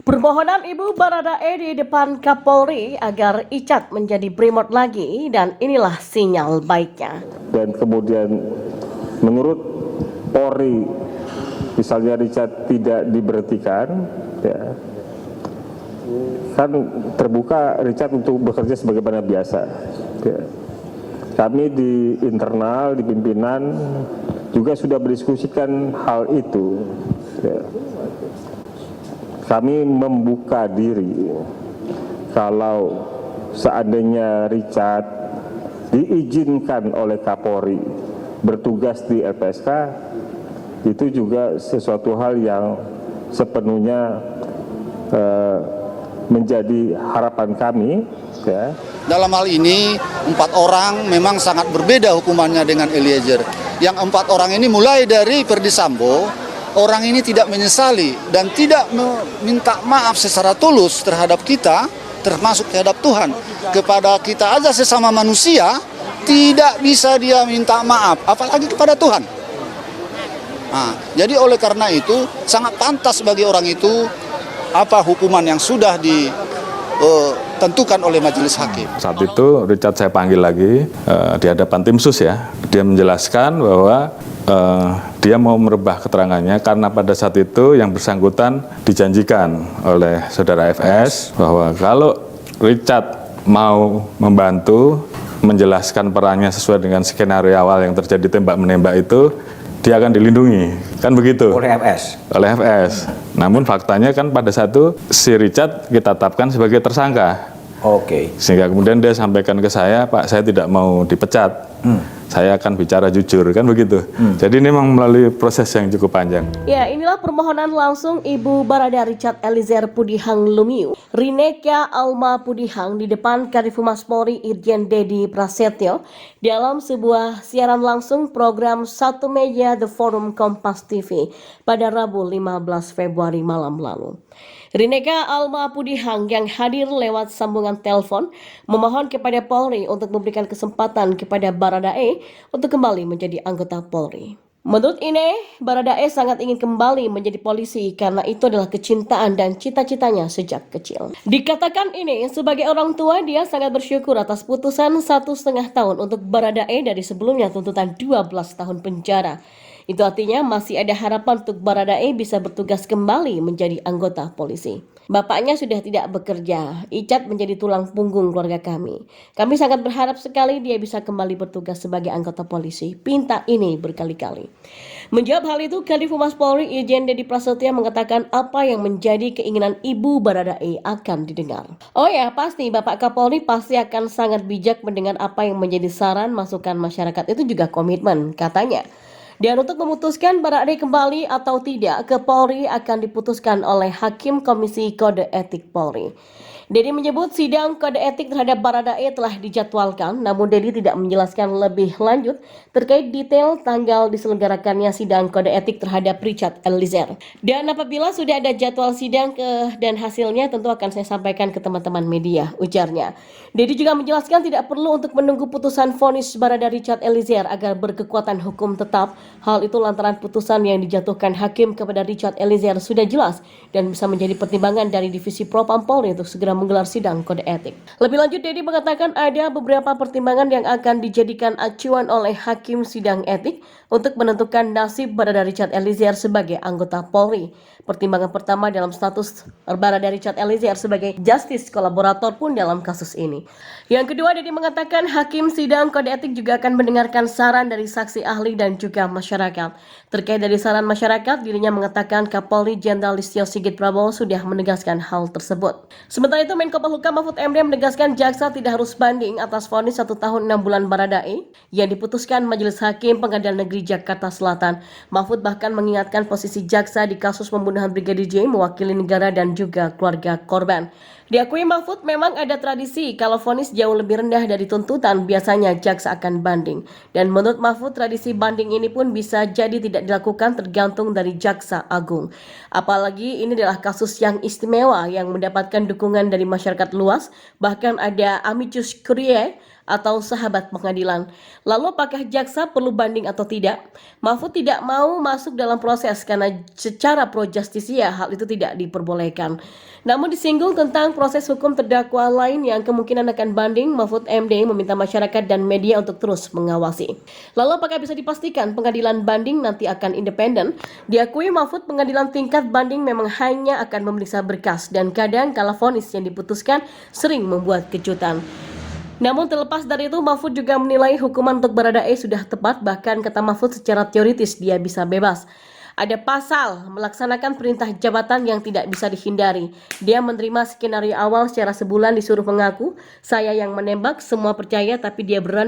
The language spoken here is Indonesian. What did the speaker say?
Permohonan Ibu Baradae di depan Kapolri agar Icat menjadi Brimob lagi, dan inilah sinyal baiknya. Dan kemudian menurut Polri, misalnya Richard tidak diberhentikan, ya, kan terbuka Richard untuk bekerja sebagaimana biasa. Ya. Kami di internal, di pimpinan juga sudah berdiskusikan hal itu. Ya. Kami membuka diri kalau seandainya Richard diizinkan oleh Kapolri bertugas di LPSK, itu juga sesuatu hal yang sepenuhnya menjadi harapan kami. Ya. Dalam hal ini 4 orang memang sangat berbeda hukumannya dengan Eliezer. Yang 4 orang ini mulai dari Ferdy Sambo, orang ini tidak menyesali dan tidak meminta maaf secara tulus terhadap kita, termasuk terhadap Tuhan. Kepada kita aja sesama manusia, tidak bisa dia minta maaf, apalagi kepada Tuhan. Nah, jadi oleh karena itu, sangat pantas bagi orang itu apa hukuman yang sudah ditentukan oleh majelis hakim. Saat itu Richard saya panggil lagi di hadapan tim sus ya. Dia menjelaskan bahwa dia mau merubah keterangannya karena pada saat itu yang bersangkutan dijanjikan oleh saudara FS bahwa kalau Richard mau membantu menjelaskan perannya sesuai dengan skenario awal yang terjadi tembak-menembak itu, dia akan dilindungi, kan begitu? Oleh FS? Oleh FS. Namun faktanya kan pada saat itu si Richard kita tetapkan sebagai tersangka. Oke. Sehingga kemudian dia sampaikan ke saya, Pak, saya tidak mau dipecat. Saya akan bicara jujur, kan begitu. Jadi ini memang melalui proses yang cukup panjang. Ya, inilah permohonan langsung Ibu Barada Richard Eliezer Pudihang Lumiu, Rineka Alma Pudihang di depan Kadif Humas Polri Irjen Dedi Prasetyo dalam sebuah siaran langsung program Satu Meja The Forum Kompas TV pada Rabu 15 Februari malam lalu. Rineka Alma Pudihang yang hadir lewat sambungan telepon memohon kepada Polri untuk memberikan kesempatan kepada Baradae untuk kembali menjadi anggota Polri. Menurut Ine, Baradae sangat ingin kembali menjadi polisi karena itu adalah kecintaan dan cita-citanya sejak kecil. Dikatakan ini sebagai orang tua, dia sangat bersyukur atas putusan 1,5 tahun untuk Baradae dari sebelumnya tuntutan 12 tahun penjara. Itu artinya masih ada harapan untuk Baradae bisa bertugas kembali menjadi anggota polisi. Bapaknya sudah tidak bekerja, Icat menjadi tulang punggung keluarga kami. Kami sangat berharap sekali dia bisa kembali bertugas sebagai anggota polisi. Pinta ini berkali-kali. Menjawab hal itu, Kadif Humas Polri Irjen Dedi Prasetyo mengatakan apa yang menjadi keinginan Ibu Baradae akan didengar. Oh ya, pasti Bapak Kapolri pasti akan sangat bijak mendengar apa yang menjadi saran masukan masyarakat, itu juga komitmen katanya. Dan untuk memutuskan Baradae kembali atau tidak ke Polri akan diputuskan oleh Hakim Komisi Kode Etik Polri. Dedi menyebut sidang kode etik terhadap Baradae telah dijadwalkan, namun Dedi tidak menjelaskan lebih lanjut terkait detail tanggal diselenggarakannya sidang kode etik terhadap Richard Eliezer. Dan apabila sudah ada jadwal sidang dan hasilnya tentu akan saya sampaikan ke teman-teman media, ujarnya. Dedi juga menjelaskan tidak perlu untuk menunggu putusan vonis Barada Richard Eliezer agar berkekuatan hukum tetap. Hal itu lantaran putusan yang dijatuhkan hakim kepada Richard Eliezer sudah jelas dan bisa menjadi pertimbangan dari Divisi Propam Polri untuk segera menggelar sidang kode etik. Lebih lanjut, Dedi mengatakan ada beberapa pertimbangan yang akan dijadikan acuan oleh hakim sidang etik untuk menentukan nasib Barada Richard Eliezer sebagai anggota Polri. Pertimbangan pertama dalam status Barada Richard Eliezer sebagai justice kolaborator pun dalam kasus ini. Yang kedua, Dedi mengatakan hakim sidang kode etik juga akan mendengarkan saran dari saksi ahli dan juga masyarakat. Terkait dari saran masyarakat, dirinya mengatakan Kapolri Jenderal Listio Sigit Prabowo sudah menegaskan hal tersebut. Sementara itu, Menko Polhukam Mahfud MD menegaskan jaksa tidak harus banding atas vonis 1 tahun 6 bulan Baradae yang diputuskan Majelis Hakim Pengadilan Negeri Jakarta Selatan. Mahfud bahkan mengingatkan posisi jaksa di kasus pembunuhan Brigadir J mewakili negara dan juga keluarga korban. Diakui Mahfud memang ada tradisi kalau vonis jauh lebih rendah dari tuntutan biasanya jaksa akan banding. Dan menurut Mahfud tradisi banding ini pun bisa jadi tidak dilakukan tergantung dari jaksa agung. Apalagi ini adalah kasus yang istimewa yang mendapatkan dukungan dari masyarakat luas. Bahkan ada amicus curiae atau sahabat pengadilan. Lalu apakah jaksa perlu banding atau tidak? Mahfud tidak mau masuk dalam proses karena secara pro justisia hal itu tidak diperbolehkan. Namun disinggung tentang proses hukum terdakwa lain yang kemungkinan akan banding, Mahfud MD meminta masyarakat dan media untuk terus mengawasi. Lalu apakah bisa dipastikan pengadilan banding nanti akan independen? Diakui Mahfud, pengadilan tingkat banding memang hanya akan memeriksa berkas dan kadang kala vonis yang diputuskan sering membuat kejutan. Namun terlepas dari itu, Mahfud juga menilai hukuman untuk Baradae sudah tepat, bahkan kata Mahfud secara teoritis dia bisa bebas. Ada pasal melaksanakan perintah jabatan yang tidak bisa dihindari. Dia menerima skenario awal secara sebulan disuruh mengaku, saya yang menembak, semua percaya tapi dia berani